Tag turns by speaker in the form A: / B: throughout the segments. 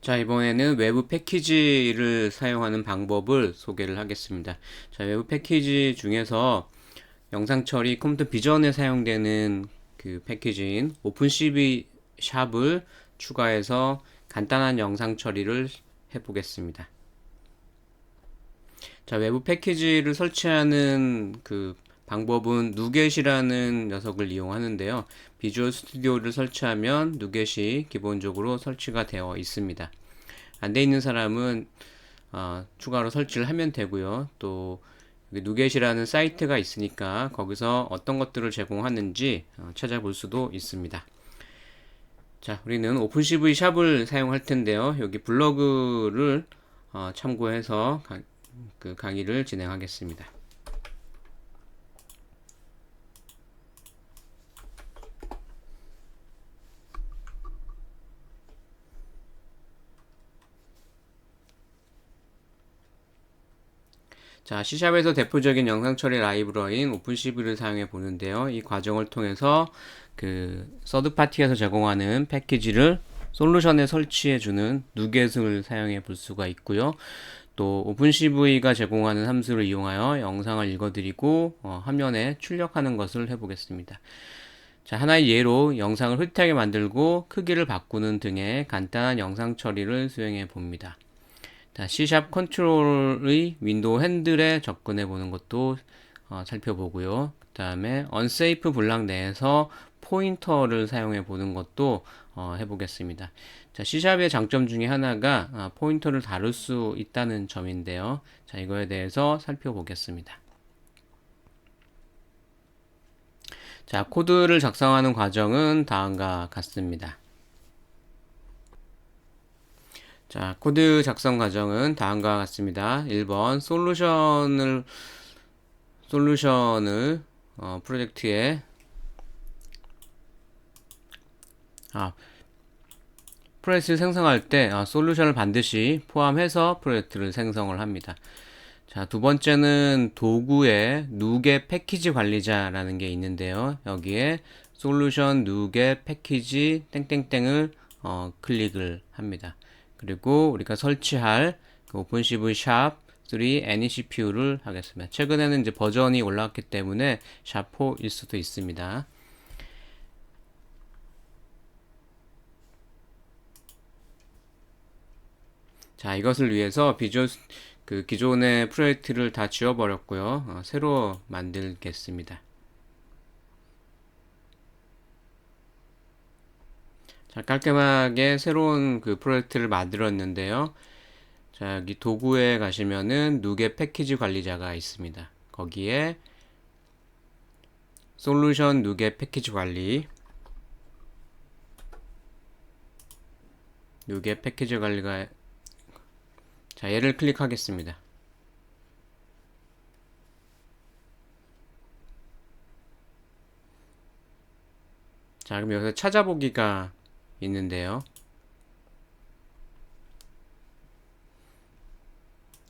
A: 자, 이번에는 외부 패키지를 사용하는 방법을 소개를 하겠습니다. 자, 외부 패키지 중에서 영상 처리 컴퓨터 비전에 사용되는 그 패키지인 오픈CV 샵을 추가해서 간단한 영상 처리를 해보겠습니다. 자, 외부 패키지를 설치하는 그 방법은 누겟이라는 녀석을 이용하는데요. 비주얼 스튜디오를 설치하면 누겟이 기본적으로 설치가 되어 있습니다. 안 돼 있는 사람은 추가로 설치를 하면 되고요. 또 누겟이라는 사이트가 있으니까 거기서 어떤 것들을 제공하는지 찾아볼 수도 있습니다. 자, 우리는 오픈CV 샵을 사용할 텐데요. 여기 블로그를 참고해서 그 강의를 진행하겠습니다. 자, C샵에서 대표적인 영상 처리 라이브러리인 오픈CV를 사용해 보는데요. 이 과정을 통해서 그 서드 파티에서 제공하는 패키지를 솔루션에 설치해 주는 누겟을 사용해 볼 수가 있고요. 또 오픈CV가 제공하는 함수를 이용하여 영상을 읽어드리고 화면에 출력하는 것을 해보겠습니다. 자, 하나의 예로 영상을 흐릿하게 만들고 크기를 바꾸는 등의 간단한 영상 처리를 수행해 봅니다. 자, C# 컨트롤의 윈도우 핸들에 접근해 보는 것도 살펴보고요. 그 다음에 unsafe 블락 내에서 포인터를 사용해 보는 것도 해보겠습니다. 자, C샵의 장점 중에 하나가 포인터를 다룰 수 있다는 점인데요. 자, 이거에 대해서 살펴보겠습니다. 자, 코드를 작성하는 과정은 다음과 같습니다. 자, 코드 작성 과정은 다음과 같습니다. 1번 솔루션을 프로젝트에 프로젝트를 생성할 때 솔루션을 반드시 포함해서 프로젝트를 생성을 합니다. 자, 두 번째는 도구에 누겟 패키지 관리자라는 게 있는데요. 여기에 솔루션 누겟 패키지 땡땡땡을 클릭을 합니다. 그리고 우리가 설치할 그 오픈CV 샵 3 NECPU를 하겠습니다. 최근에는 이제 버전이 올라왔기 때문에 샵4일 수도 있습니다. 자, 이것을 위해서 그 기존의 프로젝트를 다 지워버렸고요. 새로 만들겠습니다. 자, 깔끔하게 새로운 그 프로젝트를 만들었는데요. 자, 여기 도구에 가시면은 누겟 패키지 관리자가 있습니다. 거기에 솔루션 누겟 패키지 관리, 누겟 패키지 관리가, 자, 얘를 클릭하겠습니다. 자, 그럼 여기서 찾아보기가 있는데요.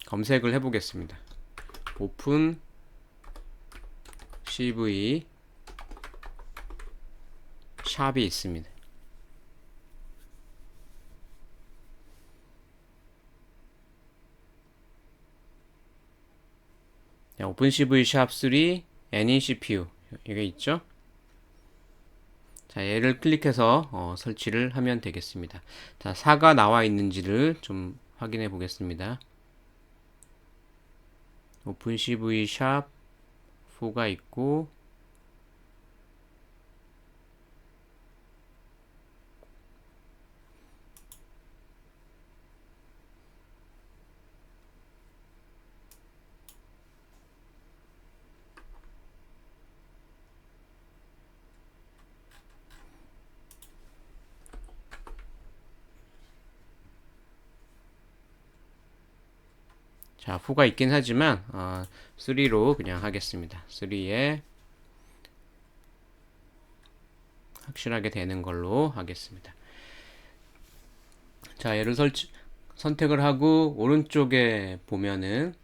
A: 검색을 해보겠습니다. 오픈 CV 샵이 있습니다. 오픈CV 샵3 NECPU 이게 있죠? 자, 얘를 클릭해서 설치를 하면 되겠습니다. 자, 4가 나와 있는지를 좀 확인해 보겠습니다. 오픈CV 샵 4가 있고, 자, 4가 있긴 하지만 3로 그냥 하겠습니다. 3에 확실하게 되는 걸로 하겠습니다. 자, 얘를 선택을 하고 오른쪽에 보면은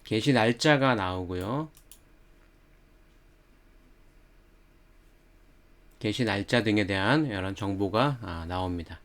A: 게시 날짜가 나오고요. 게시 날짜 등에 대한 이런 정보가 나옵니다.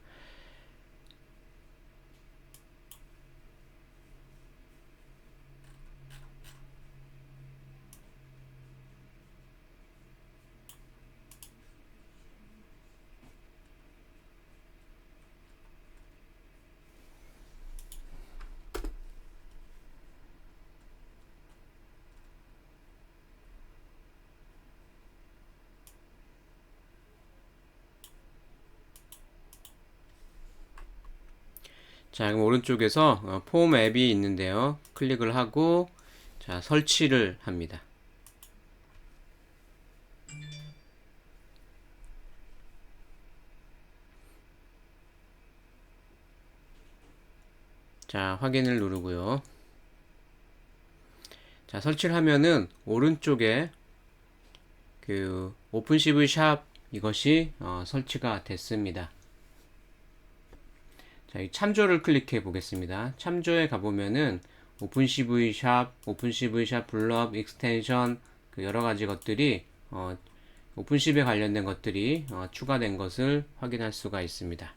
A: 자, 그럼 오른쪽에서 폼 앱이 있는데요. 클릭을 하고 자, 설치를 합니다. 자, 확인을 누르고요. 자, 설치를 하면은 오른쪽에 그 오픈CV 샵 이것이 설치가 됐습니다. 자, 이 참조를 클릭해 보겠습니다. 참조에 가보면은 오픈CV 샵, 오픈CV 샵 블럽, 익스텐션 그 여러 가지 것들이 오픈CV에 관련된 것들이 추가된 것을 확인할 수가 있습니다.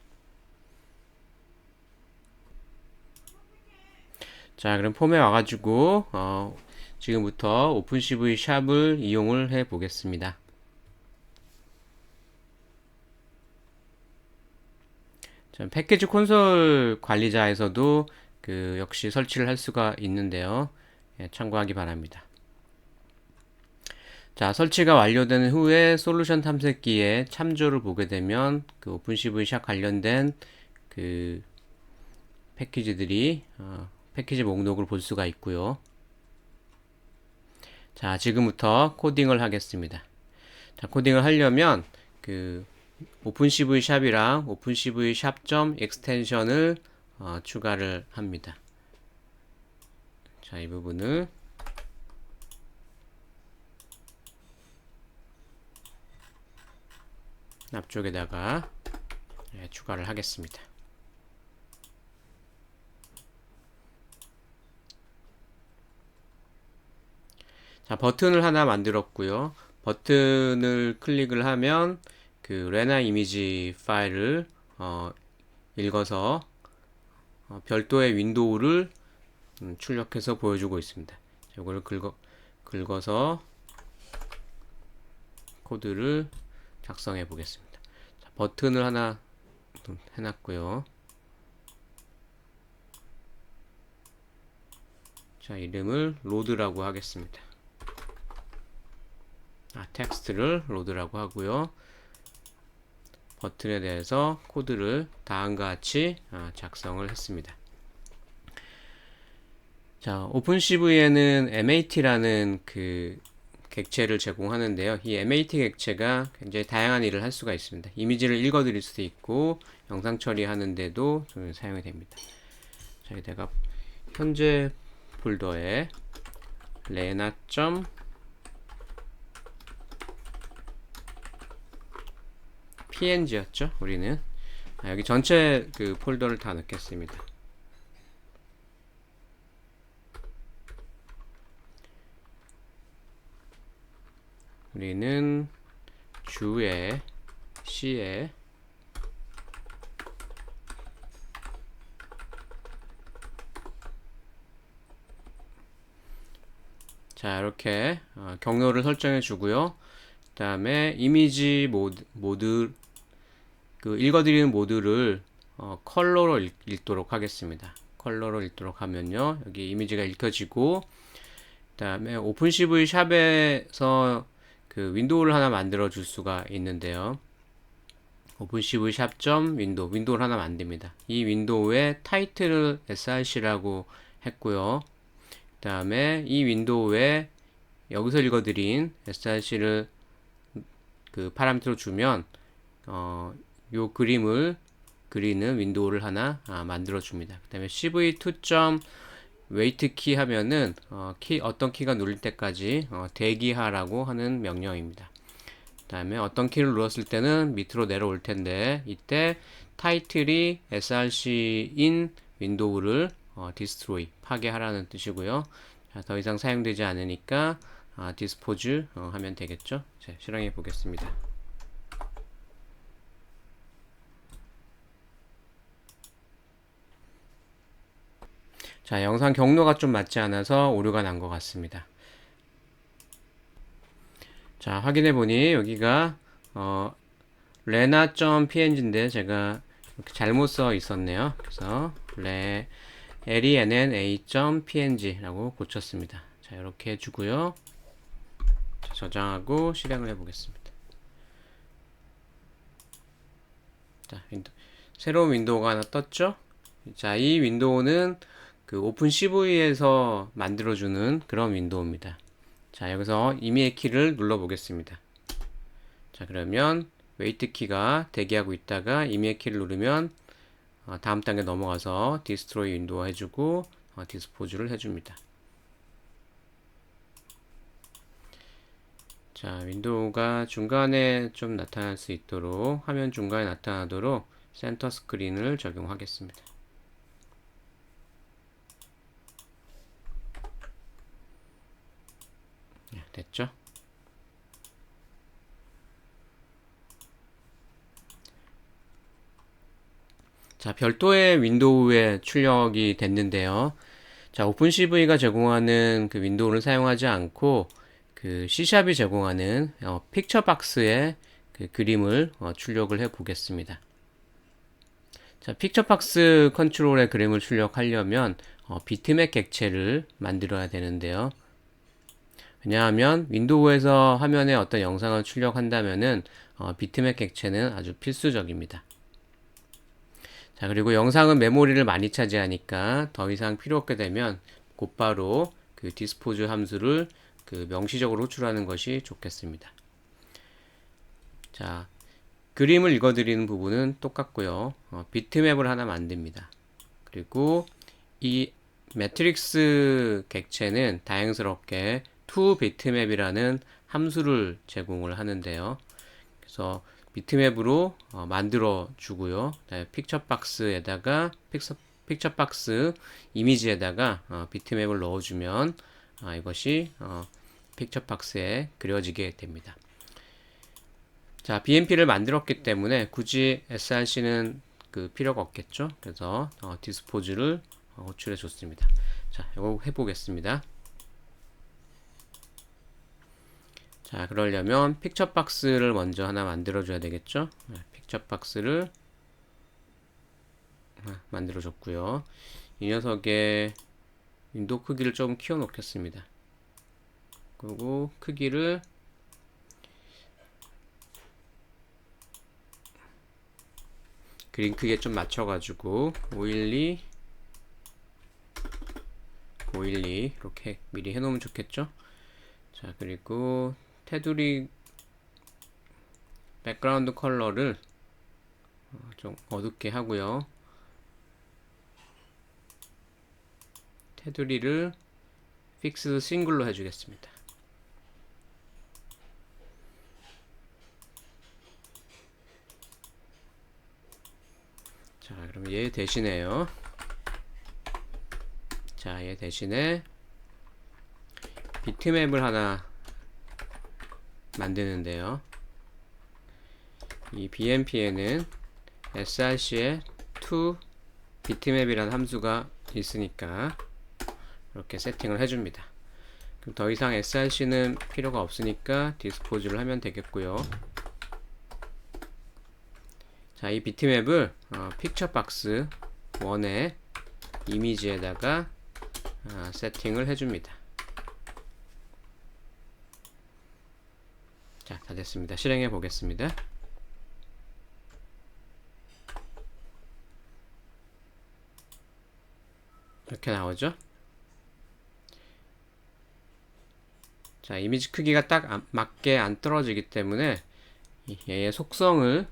A: 자, 그럼 폼에 와가지고 지금부터 오픈CV 샵을 이용을 해 보겠습니다. 자, 패키지 콘솔 관리자에서도 그 역시 설치를 할 수가 있는데요. 예, 참고하기 바랍니다. 자, 설치가 완료된 후에 솔루션 탐색기에 참조를 보게 되면 그 오픈CV 샵 관련된 그 패키지들이 패키지 목록을 볼 수가 있고요. 자, 지금부터 코딩을 하겠습니다. 자, 코딩을 하려면 그 오픈CV 샵이랑 오픈CV 샵 extension을 추가를 합니다. 자, 이 부분을 앞쪽에다가 추가를 하겠습니다. 자, 버튼을 하나 만들었고요. 버튼을 클릭을 하면 그 레나 이미지 파일을 읽어서 별도의 윈도우를 출력해서 보여주고 있습니다. 이거를 긁어서 코드를 작성해 보겠습니다. 자, 버튼을 하나 해놨고요. 자, 이름을 로드라고 하겠습니다. 텍스트를 로드라고 하고요. 버튼에 대해서 코드를 다음과 같이 작성을 했습니다. 자, 오픈CV에는 MAT라는 그 객체를 제공하는데요. 이 MAT 객체가 굉장히 다양한 일을 할 수가 있습니다. 이미지를 읽어드릴 수도 있고 영상 처리하는데도 좀 사용이 됩니다. 자, 내가 현재 폴더에 lena.png였죠. 우리는 여기 전체 그 폴더를 다 넣겠습니다. 우리는 주에 C에 자, 이렇게 경로를 설정해 주고요. 그 다음에 이미지 모드 그 읽어드리는 모드를 컬러로 읽도록 하겠습니다. 컬러로 읽도록 하면요, 여기 이미지가 읽혀지고, 그 다음에 오픈CV 샵에서 그 윈도우를 하나 만들어 줄 수가 있는데요. 오픈CV 샵 윈도우를 하나 만듭니다. 이 윈도우의 타이틀을 src라고 했고요. 그 다음에 이 윈도우에 여기서 읽어드린 src를 그 파라미터로 주면 요 그림을 그리는 윈도우를 하나 만들어 줍니다. 그 다음에 cv2. 웨이트 키 하면은 어떤 키가 누를 때까지 대기하라고 하는 명령입니다. 그 다음에 어떤 키를 눌렀을 때는 밑으로 내려올 텐데, 이때 타이틀이 src인 윈도우를 destroy 파괴하라는 뜻이고요. 자, 더 이상 사용되지 않으니까 dispose 하면 되겠죠. 자, 실행해 보겠습니다. 자, 영상 경로가 좀 맞지 않아서 오류가 난 것 같습니다. 자, 확인해 보니 여기가 lena.png인데 제가 이렇게 잘못 써 있었네요. 그래서 lena.png라고 고쳤습니다. 자, 이렇게 해주고요. 자, 저장하고 실행을 해보겠습니다. 자, 새로운 윈도우가 하나 떴죠? 자, 이 윈도우는 그 오픈 CV에서 만들어주는 그런 윈도우입니다. 자, 여기서 임의의 키를 눌러 보겠습니다. 자, 그러면 웨이트 키가 대기하고 있다가 임의의 키를 누르면 다음 단계 넘어가서 디스트로이 윈도우 해주고 디스포즈를 해줍니다. 자, 윈도우가 중간에 좀 나타날 수 있도록, 화면 중간에 나타나도록 센터 스크린을 적용하겠습니다. 됐죠? 자, 별도의 윈도우에 출력이 됐는데요. 자, 오픈CV가 제공하는 그 윈도우를 사용하지 않고 그 C샵이 제공하는 픽처박스의 그 그림을 출력을 해 보겠습니다. 자, 픽처박스 컨트롤의 그림을 출력하려면 비트맵 객체를 만들어야 되는데요. 왜냐하면 윈도우에서 화면에 어떤 영상을 출력한다면은 비트맵 객체는 아주 필수적입니다. 자, 그리고 영상은 메모리를 많이 차지하니까 더 이상 필요 없게 되면 곧바로 그 디스포즈 함수를 그 명시적으로 호출하는 것이 좋겠습니다. 자, 그림을 읽어드리는 부분은 똑같고요. 비트맵을 하나 만듭니다. 그리고 이 매트릭스 객체는 다행스럽게 toBitmap이라는 함수를 제공을 하는데요. 그래서 비트맵으로 만들어 주고요. 픽처박스에다가 픽처박스 이미지에다가 비트맵을 넣어주면 이것이 픽처박스에 그려지게 됩니다. 자, BMP를 만들었기 때문에 굳이 src는 그 필요가 없겠죠. 그래서 디스포즈를 호출해 줬습니다. 자, 이거 해보겠습니다. 자, 그러려면 픽처박스를 먼저 하나 만들어 줘야 되겠죠. 픽처박스를 만들어 줬고요. 이 녀석의 윈도우 크기를 좀 키워 놓겠습니다. 그리고 크기를 그림 크기에 좀 맞춰가지고 512 이렇게 미리 해놓으면 좋겠죠. 자, 그리고 테두리 백그라운드 컬러를 좀 어둡게 하고요. 테두리를 픽스 싱글로 해주겠습니다. 자, 그럼 얘 대신에요. 자, 얘 대신에 비트맵을 하나 만드는데요. 이 BMP에는 src에 toBitmap이라는 함수가 있으니까 이렇게 세팅을 해줍니다. 그럼 더 이상 src는 필요가 없으니까 디스포즈를 하면 되겠고요. 자, 이 비트맵을 픽처박스 1의 이미지에다가 세팅을 해줍니다. 자, 다 됐습니다. 실행해 보겠습니다. 이렇게 나오죠? 자, 이미지 크기가 딱 맞게 안 떨어지기 때문에 얘의 속성을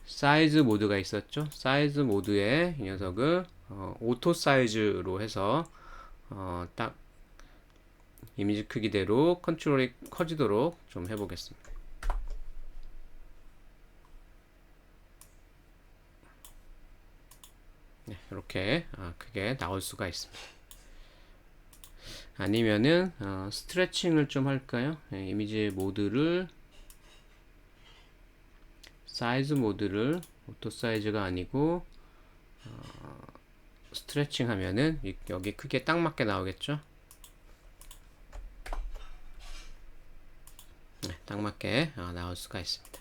A: 사이즈 모드가 있었죠. 사이즈 모드에 이 녀석을 오토 사이즈로 해서 딱 이미지 크기대로 컨트롤이 커지도록 좀 해보겠습니다. 네, 이렇게 크게 나올 수가 있습니다. 아니면은 스트레칭을 좀 할까요? 네, 이미지 모드를 사이즈 모드를 오토 사이즈가 아니고 스트레칭 하면은 여기 크기에 딱 맞게 나오겠죠? 네, 딱 맞게 나올 수가 있습니다.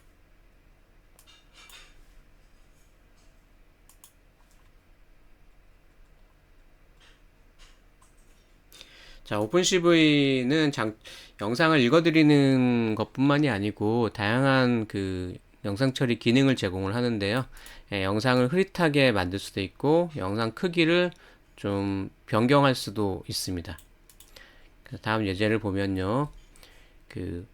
A: 자, 오픈CV는 영상을 읽어드리는 것뿐만이 아니고 다양한 그 영상 처리 기능을 제공을 하는데요. 영상을 흐릿하게 만들 수도 있고 영상 크기를 좀 변경할 수도 있습니다. 다음 예제를 보면요. 그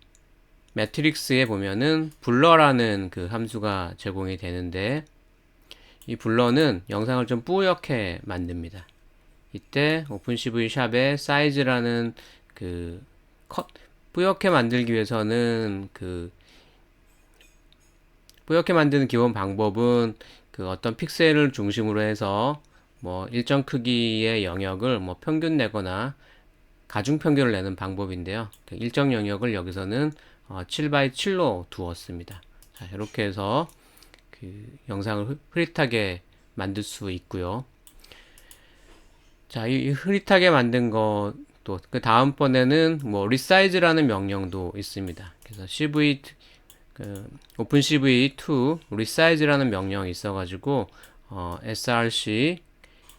A: 매트릭스에 보면은 블러라는 그 함수가 제공이 되는데 이 블러는 영상을 좀 뿌옇게 만듭니다. 이때 오픈CV 샵의 사이즈라는 그 뿌옇게 만들기 위해서는 그 뿌옇게 만드는 기본 방법은 그 어떤 픽셀을 중심으로 해서 뭐 일정 크기의 영역을 뭐 평균 내거나 가중 평균을 내는 방법인데요. 일정 영역을 여기서는 7x7로 두었습니다. 자, 이렇게 해서 그 영상을 흐릿하게 만들 수 있고요. 자, 이 흐릿하게 만든 것도 그 다음번에는 뭐 리사이즈라는 명령도 있습니다. 그래서 CV 오픈CV2 리사이즈라는 명령이 있어가지고 src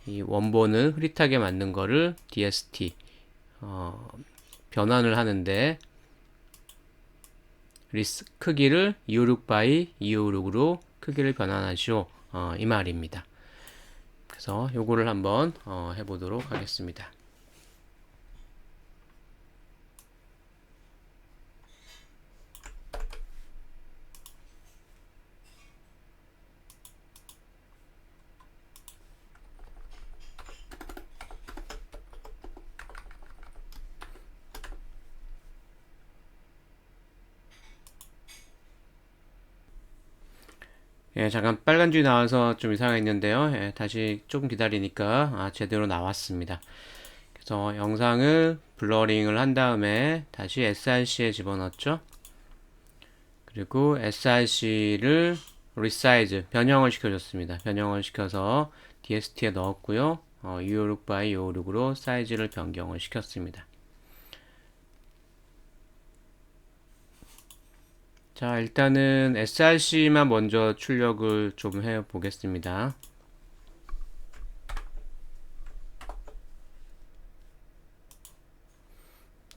A: 이 원본을 흐릿하게 만든 거를 dst 변환을 하는데 크기를 256 by 256으로 크기를 변환하시오. 이 말입니다. 그래서 요거를 한번 해보도록 하겠습니다. 예, 잠깐 빨간 줄이 나와서 좀 이상했는데요. 예, 다시 조금 기다리니까 제대로 나왔습니다. 그래서 영상을 블러링을 한 다음에 다시 src에 집어넣었죠. 그리고 src를 리사이즈 변형을 시켜줬습니다. 변형을 시켜서 dst에 넣었고요. 256 by 256으로 사이즈를 변경을 시켰습니다. 자, 일단은 src만 먼저 출력을 좀 해 보겠습니다.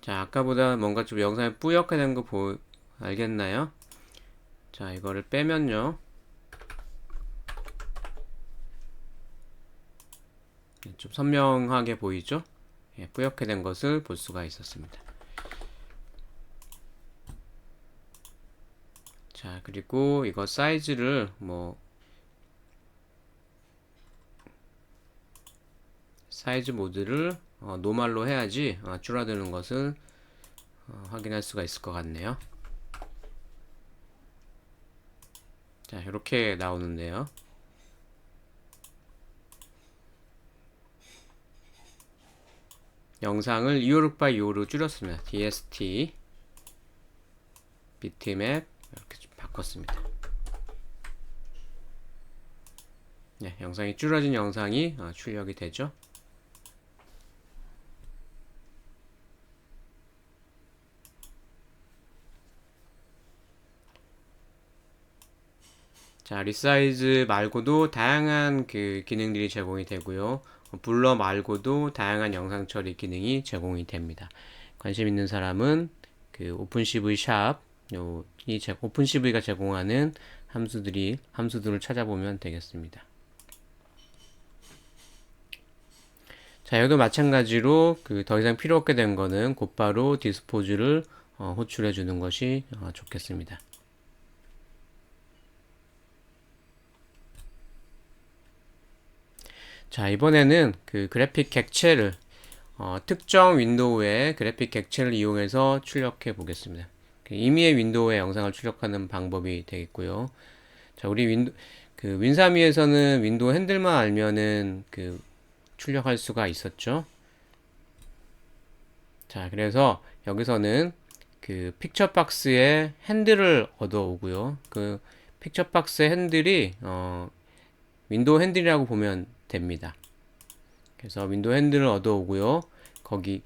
A: 자, 아까보다 뭔가 좀 영상이 뿌옇게 된 거 알겠나요? 자, 이거를 빼면요. 좀 선명하게 보이죠? 예, 뿌옇게 된 것을 볼 수가 있었습니다. 자, 그리고 이거 사이즈를 사이즈 모드를 노멀로 해야지 줄어드는 것을 확인할 수가 있을 것 같네요. 자, 이렇게 나오는데요. 영상을 256 by 256로 줄였습니다. dst bitmap 이렇게 좀 바꿨습니다. 네, 영상이 줄어진 영상이 출력이 되죠. 자, 리사이즈 말고도 다양한 그 기능들이 제공이 되고요. 블러 말고도 다양한 영상 처리 기능이 제공이 됩니다. 관심 있는 사람은 그 오픈CV 샵 오픈CV가 제공하는 함수들을 찾아보면 되겠습니다. 자, 여기도 마찬가지로 그 더 이상 필요 없게 된 거는 곧바로 디스포즈를 호출해 주는 것이 좋겠습니다. 자, 이번에는 그 그래픽 객체를 특정 윈도우의 그래픽 객체를 이용해서 출력해 보겠습니다. 임의의 윈도우에 영상을 출력하는 방법이 되겠고요. 자, 우리 윈3위에서는 윈도우 핸들만 알면은 그 출력할 수가 있었죠. 자, 그래서 여기서는 그 픽처 박스의 핸들을 얻어오고요. 그 픽처 박스의 핸들이 윈도우 핸들이라고 보면 됩니다. 그래서 윈도우 핸들을 얻어오고요. 거기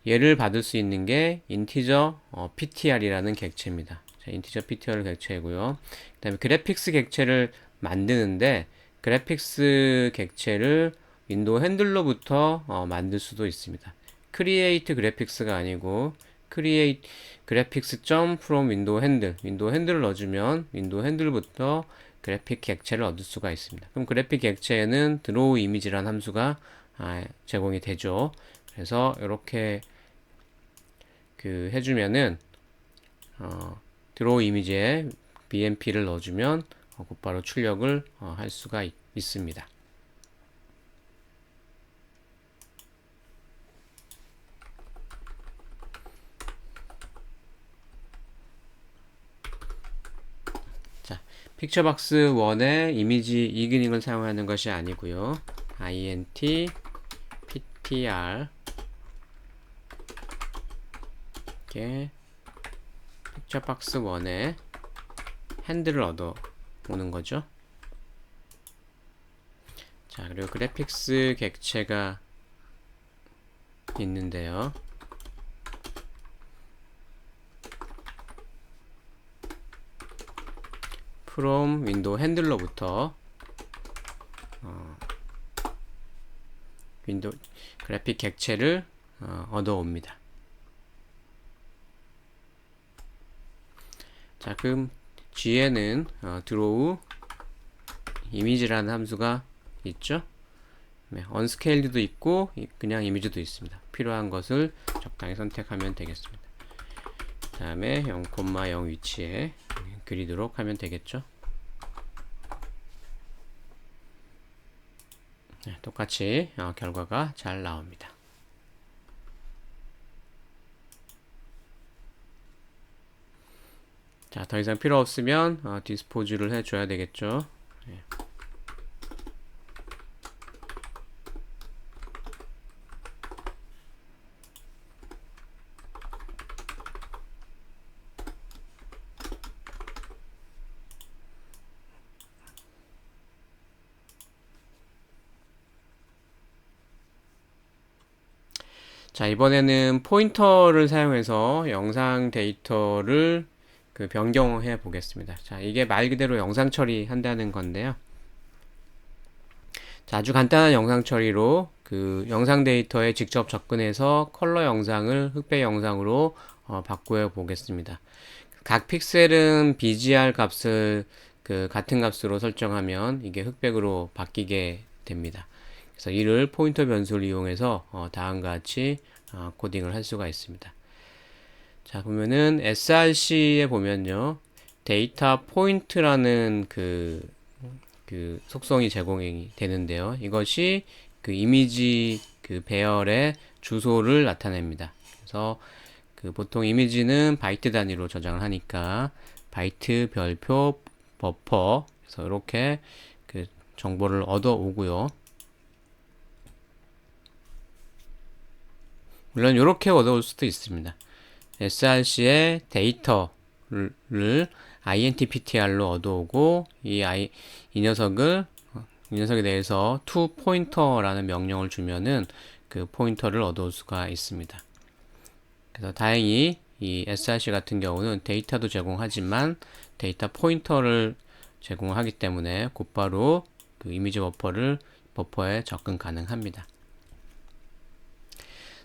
A: 얘를 받을 수 있는 게 인티저 ptr이라는 객체입니다. 자, 인티저 ptr 객체이고요. 그 다음에 그래픽스 객체를 만드는데 그래픽스 객체를 윈도우 핸들로부터 만들 수도 있습니다. create 그래픽스가 아니고 create graphics from 윈도우 핸들 윈도우 핸들을 넣어주면 윈도우 핸들부터 그래픽 객체를 얻을 수가 있습니다. 그럼 그래픽 객체에는 draw image라는 함수가 제공이 되죠. 그래서 이렇게 해주면은 draw image에 BMP를 넣어주면 곧바로 출력을 할 수가 있습니다. 자, 픽처박스 1의 이미지 이그닝을 사용하는 것이 아니고요. int ptr 이렇게 픽처박스 1의 핸들을 얻어 오는 거죠. 자, 그리고 그래픽스 객체가 있는데요. from 윈도우 핸들러부터 윈도우 그래픽 객체를 얻어옵니다. 자, 그럼 G에는 draw image라는 함수가 있죠. unscaled도 있고 그냥 이미지도 있습니다. 필요한 것을 적당히 선택하면 되겠습니다. 그 다음에 0,0 위치에 그리도록 하면 되겠죠. 네, 똑같이 결과가 잘 나옵니다. 자, 더 이상 필요 없으면 디스포즈를 해줘야 되겠죠. 네. 자, 이번에는 포인터를 사용해서 영상 데이터를 변경해 보겠습니다. 자, 이게 말 그대로 영상 처리한다는 건데요. 자, 아주 간단한 영상 처리로 영상 데이터에 직접 접근해서 컬러 영상을 흑백 영상으로 바꾸어 보겠습니다. 각 픽셀은 BGR 값을 같은 값으로 설정하면 이게 흑백으로 바뀌게 됩니다. 그래서 이를 포인터 변수를 이용해서 다음과 같이 코딩을 할 수가 있습니다. 자, 보면은 src에 보면요, 데이터 포인트라는 속성이 제공이 되는데요. 이것이 이미지 배열의 주소를 나타냅니다. 그래서 보통 이미지는 바이트 단위로 저장을 하니까 바이트 별표 버퍼, 그래서 이렇게 정보를 얻어 오고요. 물론 이렇게 얻어올 수도 있습니다. src의 데이터를 intptr로 얻어오고 이 녀석에 대해서 toPointer라는 명령을 주면은 포인터를 얻어올 수가 있습니다. 그래서 다행히 이 src 같은 경우는 데이터도 제공하지만 데이터 포인터를 제공하기 때문에 곧바로 이미지 버퍼에 접근 가능합니다.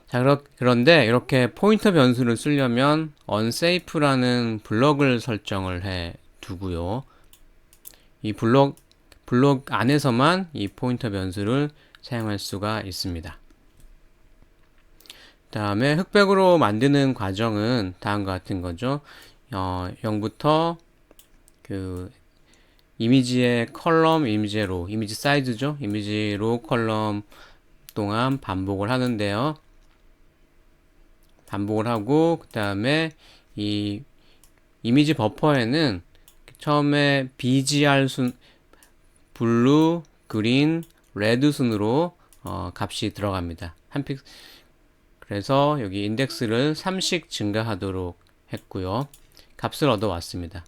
A: 자, 그런데 이렇게 포인터 변수를 쓰려면 unsafe라는 블럭을 설정을 해 두고요. 이 블럭 안에서만 이 포인터 변수를 사용할 수가 있습니다. 그 다음에 흑백으로 만드는 과정은 다음과 같은 거죠. 0부터 이미지의 컬럼, 이미지의 로, 이미지 사이즈죠. 이미지 로 컬럼 동안 반복을 하는데요. 반복을 하고 그 다음에 이 이미지 버퍼에는 처음에 BGR 순 블루, 그린, 레드 순으로 값이 들어갑니다. 그래서 여기 인덱스를 3씩 증가하도록 했고요. 값을 얻어왔습니다.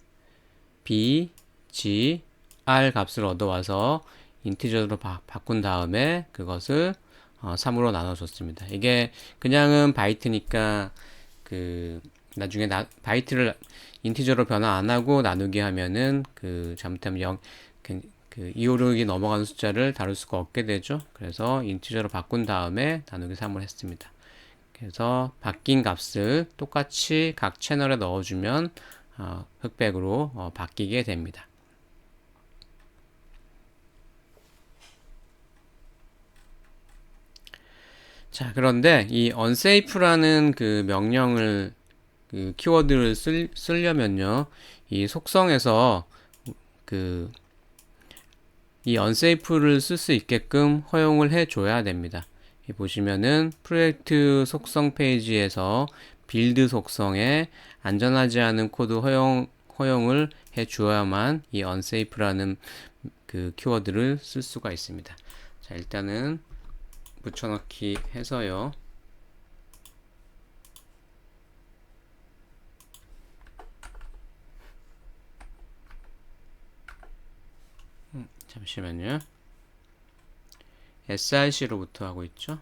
A: B, G, R 값을 얻어와서 인티저로 바꾼 다음에 그것을 3으로 나눠줬습니다. 이게 그냥은 바이트니까 그 나중에 바이트를 인티저로 변화 안 하고 나누기 하면은 그 잘못하면 0, 그 256이 넘어가는 숫자를 다룰 수가 없게 되죠. 그래서 인티저로 바꾼 다음에 나누기 3을 했습니다. 그래서 바뀐 값을 똑같이 각 채널에 넣어주면 흑백으로 바뀌게 됩니다. 자, 그런데 이 unsafe라는 그 명령을 그 키워드를 쓰려면요, 이 속성에서 그 이 unsafe를 쓸 수 있게끔 허용을 해줘야 됩니다. 보시면은 프로젝트 속성 페이지에서 빌드 속성에 안전하지 않은 코드 허용을 해주어야만 이 unsafe라는 그 키워드를 쓸 수가 있습니다. 자, 일단은 붙여넣기 해서요. 잠시만요. src로부터 하고 있죠.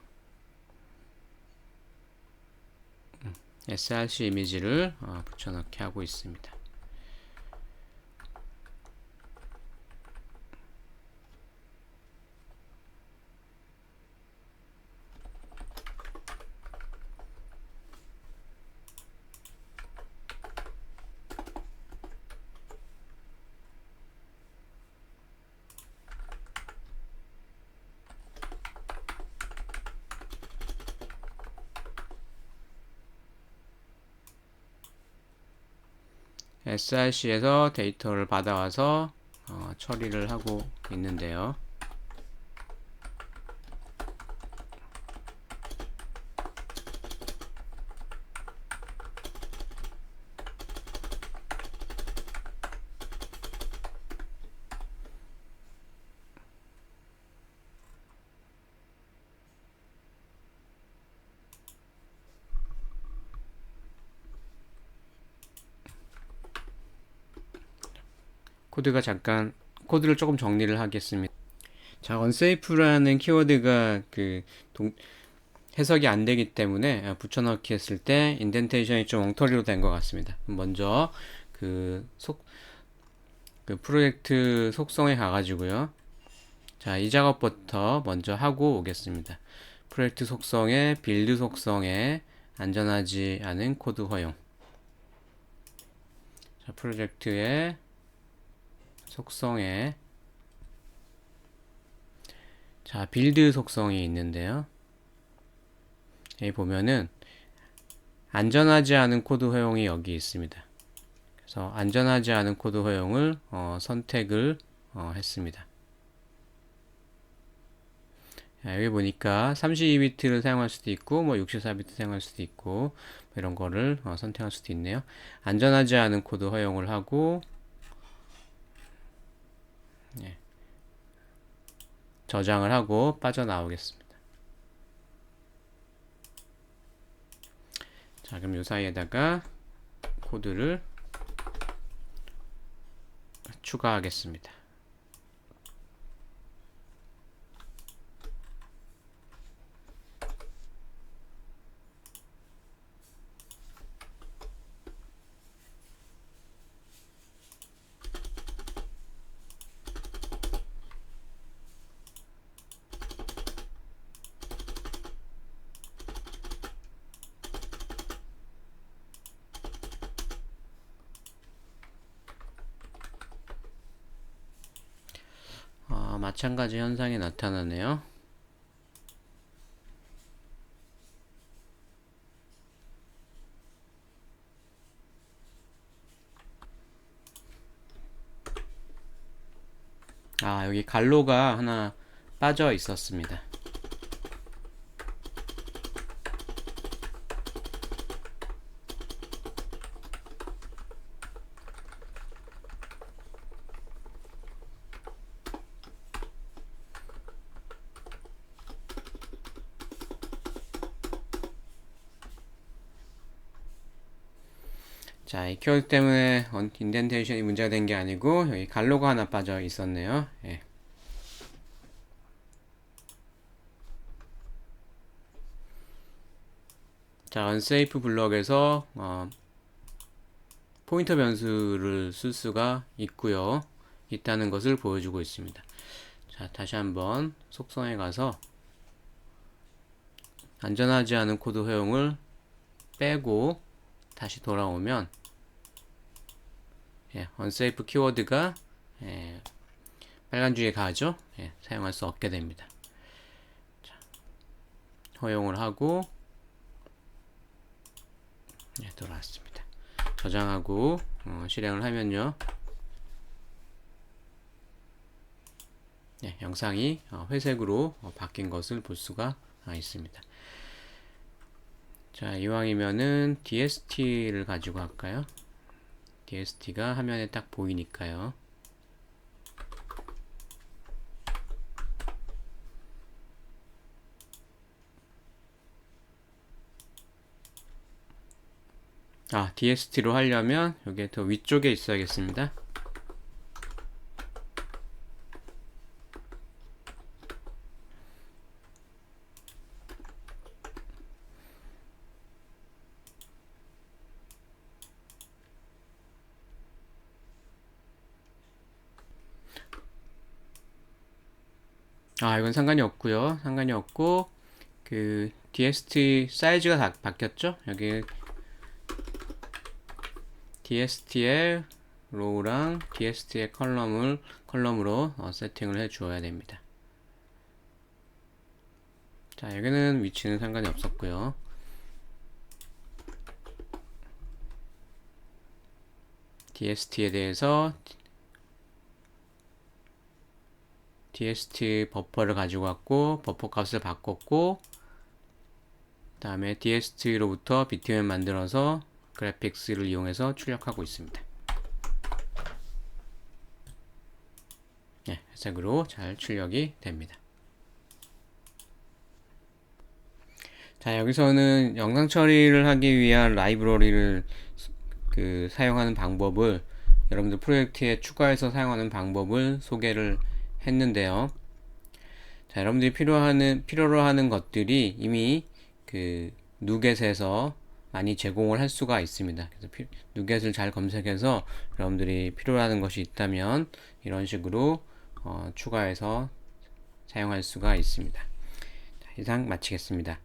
A: src 이미지를 붙여넣기 하고 있습니다. src에서 데이터를 받아와서 처리를 하고 있는데요. 코드를 조금 정리를 하겠습니다. 자, unsafe라는 키워드가 해석이 안 되기 때문에 붙여넣기 했을 때 인덴테이션이 좀 엉터리로 된 것 같습니다. 먼저 그 프로젝트 속성에 가가지고요. 자, 이 작업부터 먼저 하고 오겠습니다. 프로젝트 속성에 빌드 속성에 안전하지 않은 코드 허용. 자, 프로젝트의 속성에 자, 빌드 속성이 있는데요. 여기 보면은 안전하지 않은 코드 허용이 여기 있습니다. 그래서 안전하지 않은 코드 허용을 선택을 했습니다. 자, 여기 보니까 32비트를 사용할 수도 있고 64비트 사용할 수도 있고 이런 거를 선택할 수도 있네요. 안전하지 않은 코드 허용을 하고 저장을 하고 빠져나오겠습니다. 자, 그럼 이 사이에다가 코드를 추가하겠습니다. 마찬가지 현상이 나타나네요. 여기 갈로가 하나 빠져 있었습니다. 자, 이 키워드 때문에 인덴테이션이 문제가 된 게 아니고 여기 갈로가 하나 빠져 있었네요. 예. 자, unsafe 블럭에서 포인터 변수를 쓸 수가 있다는 것을 보여주고 있습니다. 자, 다시 한번 속성에 가서 안전하지 않은 코드 허용을 빼고 다시 돌아오면 unsafe 키워드가 빨간 줄에 가죠. 사용할 수 없게 됩니다. 자, 허용을 하고 돌아왔습니다. 저장하고 실행을 하면요, 영상이 회색으로 바뀐 것을 볼 수가 있습니다. 자, 이왕이면은 DST를 가지고 할까요? DST가 화면에 딱 보이니까요. DST로 하려면 여기에 더 위쪽에 있어야겠습니다. 이건 상관이 없고요. 상관이 없고, 그 DST 사이즈가 다 바뀌었죠? 여기 DST의 로우랑 DST의 컬럼으로 세팅을 해 주어야 됩니다. 자, 여기는 위치는 상관이 없었고요. DST에 대해서 DST 버퍼를 가지고 왔고, 버퍼 값을 바꿨고, 그 다음에 DST로부터 BTM 만들어서 그래픽스를 이용해서 출력하고 있습니다. 회색으로 잘 출력이 됩니다. 자, 여기서는 영상 처리를 하기 위한 라이브러리를 사용하는 방법을, 여러분들 프로젝트에 추가해서 사용하는 방법을 소개를 했는데요. 자, 여러분들이 필요로 하는 것들이 이미 누겟에서 많이 제공을 할 수가 있습니다. 그래서 누겟을 잘 검색해서 여러분들이 필요로 하는 것이 있다면 이런 식으로 추가해서 사용할 수가 있습니다. 자, 이상 마치겠습니다.